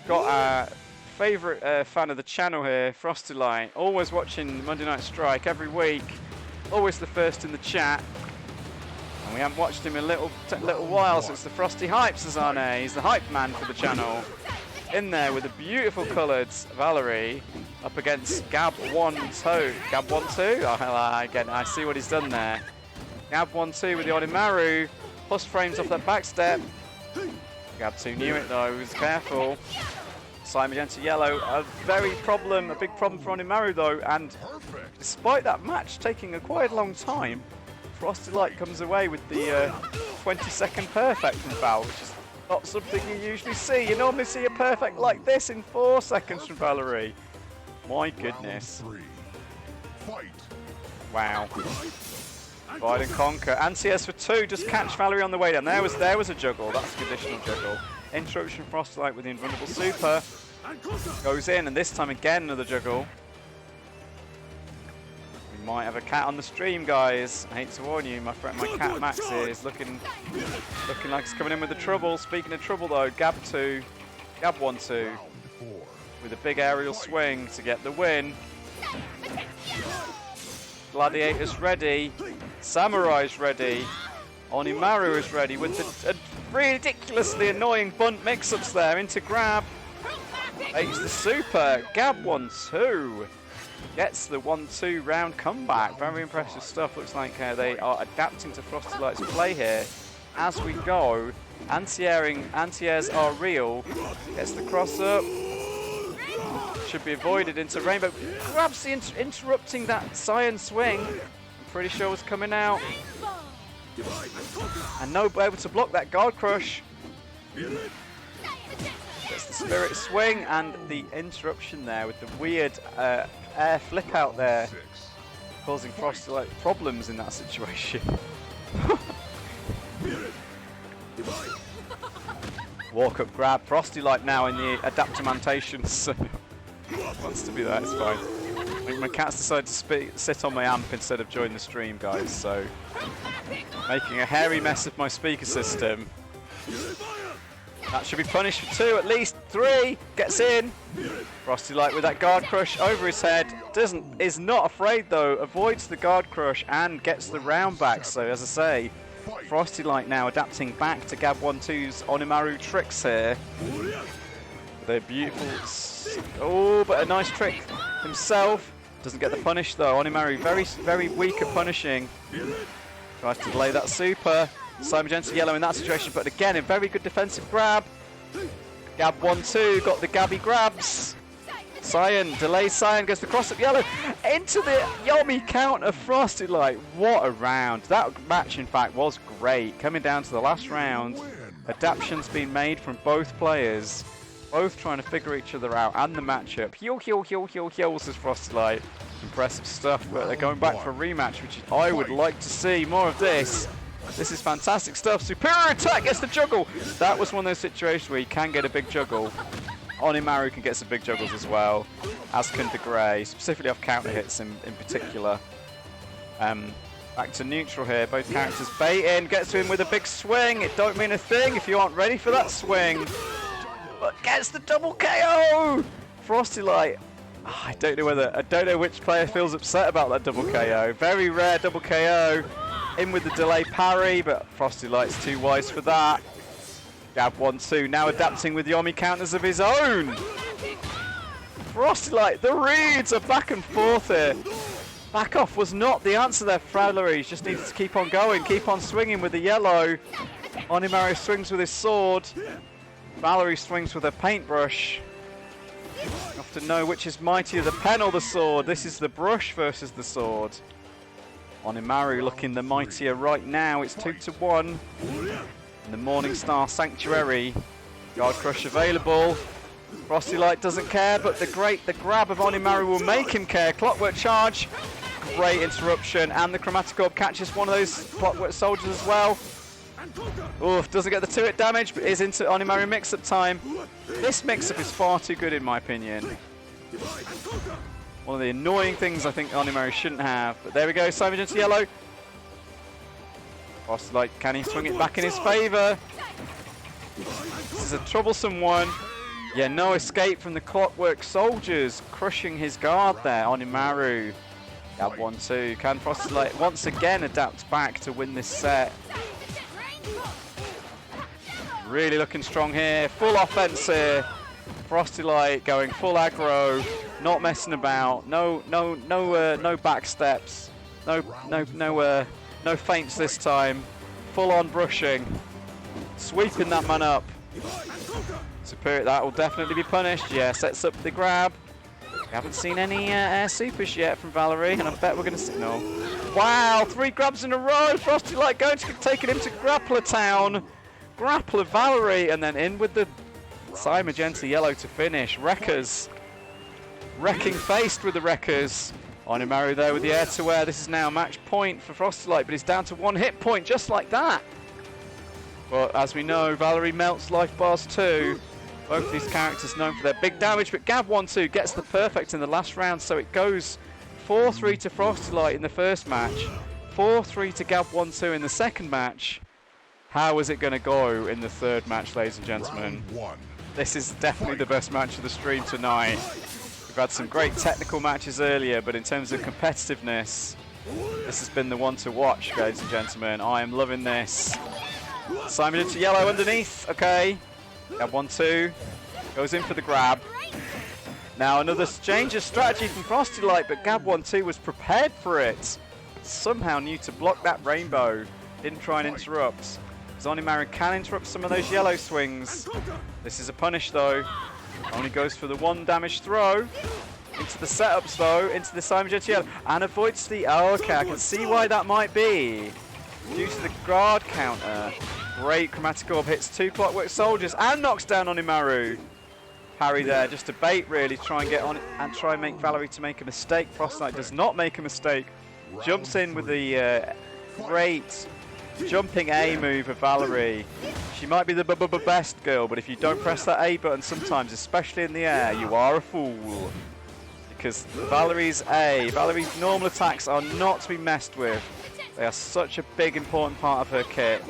got our favourite fan of the channel here, Frostilyte, always watching Monday Night Strike every week, always the first in the chat. And we haven't watched him in a little while since the Frosty Hypes is on air. He's the hype man for the channel. In there with the beautiful coloured Valerie up against gab1to. Gab1to? Oh, again, I see what he's done there. Gab1to with the Onimaru. Plus frames off that back step. gab1to knew it though, he was careful. Side magenta yellow, a big problem for Onimaru though, and despite that match taking quite a long time, Frostilyte comes away with the 20-second perfect from Val, which is not something you usually see. You normally see a perfect like this in 4 seconds from Valerie. My goodness. Wow. Divide and conquer. Anti-airs for 2, just catch Valerie on the way down. There was a juggle, that's a conditional juggle. Interruption Frostilyte with the invulnerable super. Goes in, and this time again another juggle. We might have a cat on the stream, guys. I hate to warn you, my friend, my cat Max here is looking like it's coming in with the trouble. Speaking of trouble though, gab1to with a big aerial swing to get the win. Gladiator's ready, Samurai's ready, Onimaru is ready with the ridiculously annoying bunt mix-ups there into grab. Takes the super, gab1to gets the 1-2 round comeback. Very impressive stuff. Looks like they are adapting to Frostilyte's play here as we go. Anti-airs are real. Gets the cross up. Should be avoided into rainbow. Grabs the interrupting that cyan swing. I'm pretty sure was coming out. And no able to block that guard crush. Gets the spirit swing and the interruption there with the weird air flip out there, causing Frostilyte problems in that situation. Walk up grab. Frostilyte now in the adaptamantations. Wants to be there, it's fine. I think my cat's decided to sit on my amp instead of join the stream, guys, so making a hairy mess of my speaker system. That should be punished for 2, at least 3. Gets in. Frostilyte with that guard crush over his head. Is not afraid though. Avoids the guard crush and gets the round back. So as I say, Frostilyte now adapting back to gab1to's Onimaru tricks here. They're beautiful. Oh, but a nice trick himself. Doesn't get the punish though. Onimaru very weak at punishing. Tries to delay that super. Side magenta yellow in that situation, but again a very good defensive grab. Gab1to got the Gabby grabs. Cyan delays Cyan, gets the cross up yellow into the yummy count of Frostilyte. What a round. That match in fact was great. Coming down to the last round, adaptations being made from both players, both trying to figure each other out and the matchup. Heal, says Frostilyte. Impressive stuff, but they're going back for a rematch, which I would like to see more of this. This is fantastic stuff. Superior attack gets the juggle. That was one of those situations where you can get a big juggle. Onimaru can get some big juggles as well, as can the Grey, specifically off counter hits in particular. Back to neutral here. Both characters bait in, gets to him with a big swing. It don't mean a thing if you aren't ready for that swing. But gets the double KO. Frostilyte. I don't know which player feels upset about that double KO. Very rare double KO. In with the delay parry, but Frostilyte's too wise for that. Gab1to now adapting with the Omi counters of his own. Frostilyte, the reads are back and forth here. Back off was not the answer there, Valerie. Just needed to keep on going, keep on swinging with the yellow. Onimaru swings with his sword. Valerie swings with her paintbrush. You have to know which is mightier, the pen or the sword. This is the brush versus the sword. Onimaru looking the mightier right now. It's 2-1 in the Morningstar Sanctuary. Guard crush available. Frostilyte doesn't care, but the grab of Onimaru will make him care. Clockwork charge. Great interruption, and the chromatic orb catches one of those clockwork soldiers as well. Oof, doesn't get the 2-hit damage, but is into Onimaru mix-up time. This mix-up is far too good in my opinion. One of the annoying things I think Onimaru shouldn't have. But there we go, side magenta yellow. Frostilyte, can he swing it back in his favour? This is a troublesome one. Yeah, no escape from the Clockwork Soldiers, crushing his guard there. Onimaru. gab1to. Can Frostilyte once again adapt back to win this set? Really looking strong here. Full offense here. Frostilyte going full aggro, not messing about. No back steps. No feints this time. Full on brushing. Sweeping that man up. Superior, that will definitely be punished. Yeah, sets up the grab. We haven't seen any air supers yet from Valerie, and I bet we're going to see... No. Wow, 3 grabs in a row. Frostilyte going to take it into Grappler Town. Grappler Valerie, and then in with the Psy Magenta Yellow to finish. Wreckers. Wrecking faced with the Wreckers. Onimaru there with the air-to-air. This is now match point for Frostilyte, but he's down to 1 hit point, just like that. But as we know, Valerie melts life bars too. Both of these characters known for their big damage, but gab1to gets the perfect in the last round, so it goes 4-3 to Frostilyte in the first match, 4-3 to gab1to in the second match. How is it going to go in the third match, ladies and gentlemen? This is definitely the best match of the stream tonight. We've had some great technical matches earlier, but in terms of competitiveness, this has been the one to watch, ladies and gentlemen. I am loving this. Simon into yellow underneath, okay. gab1to goes in for the grab. Now another change of strategy from Frostilyte, but gab1to was prepared for it. Somehow knew to block that rainbow. Didn't try and interrupt. Onimaru can interrupt some of those yellow swings. This is a punish though. Only goes for the 1 damage throw. Into the setups though, into the Psy Magenta Yellow. And avoids the... Oh, okay, I can see why that might be. Due to the guard counter. Great Chromatic Orb hits 2 Clockwork Soldiers and knocks down Onimaru. Parry there, just a bait really, try and get on it and try and make Valerie to make a mistake. Frostilyte does not make a mistake. Jumps in with the great jumping A move of Valerie. She might be the best girl, but if you don't press that A button sometimes, especially in the air, you are a fool. Because Valerie's normal attacks are not to be messed with. They are such a big, important part of her kit.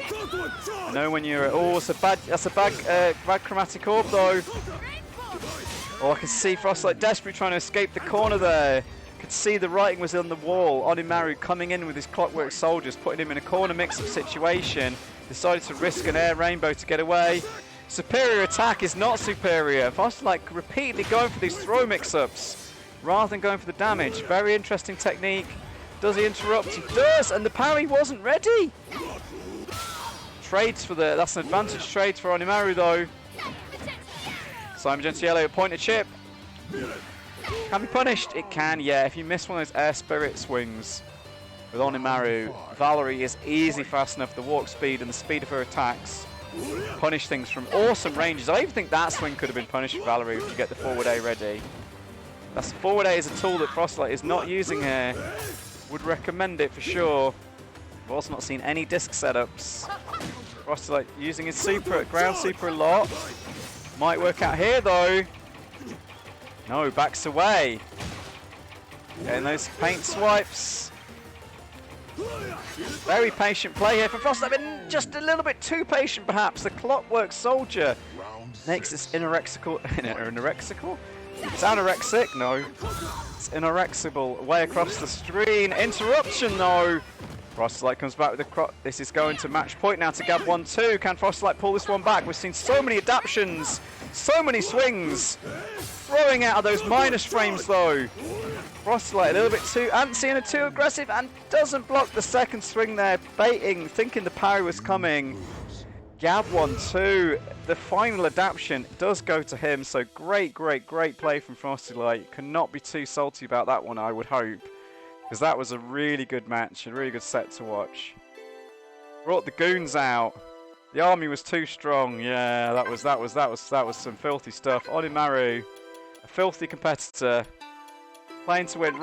I know when you're... Oh, that's a bad Chromatic Orb, though. Oh, I can see Frostilyte desperately trying to escape the corner there. Could see the writing was on the wall. Onimaru coming in with his Clockwork Soldiers, putting him in a corner mix-up situation. Decided to risk an air rainbow to get away. Superior attack is not superior. Frostilyte repeatedly going for these throw mix-ups rather than going for the damage. Very interesting technique. Does he interrupt? He does, and the parry wasn't ready. Trades for the... That's an advantage trade for Onimaru though. Psy Magenta Yellow, pointed chip. Can be punished? It can, yeah. If you miss one of those air spirit swings with Onimaru, Valerie is easily fast enough. The walk speed and the speed of her attacks punish things from awesome ranges. I even think that swing could have been punished for Valerie if you get the forward A ready. That's forward A is a tool that Frostilyte is not using here. Would recommend it for sure. I've also not seen any disc setups. Frostilyte using his super, ground super a lot. Might work out here though. No, backs away. Getting those paint swipes. Very patient play here for Frostilyte, but just a little bit too patient perhaps. The Clockwork Soldier makes this anorexical... anorexical? It's anorexic? No. It's anorexible way across the screen. Interruption though. Frostilyte comes back with the this is going to match point now to gab1to. Can Frostilyte pull this one back? We've seen so many adaptations, so many swings. Throwing out of those minus frames though. Frostilyte a little bit too antsy and too aggressive and doesn't block the second swing there. Baiting, thinking the parry was coming. gab1to, the final adaptation does go to him. So great play from Frostilyte. Cannot be too salty about that one, I would hope. Because that was a really good match, a really good set to watch. Brought the goons out. The army was too strong. Yeah, that was some filthy stuff. Onimaru, a filthy competitor, playing to win.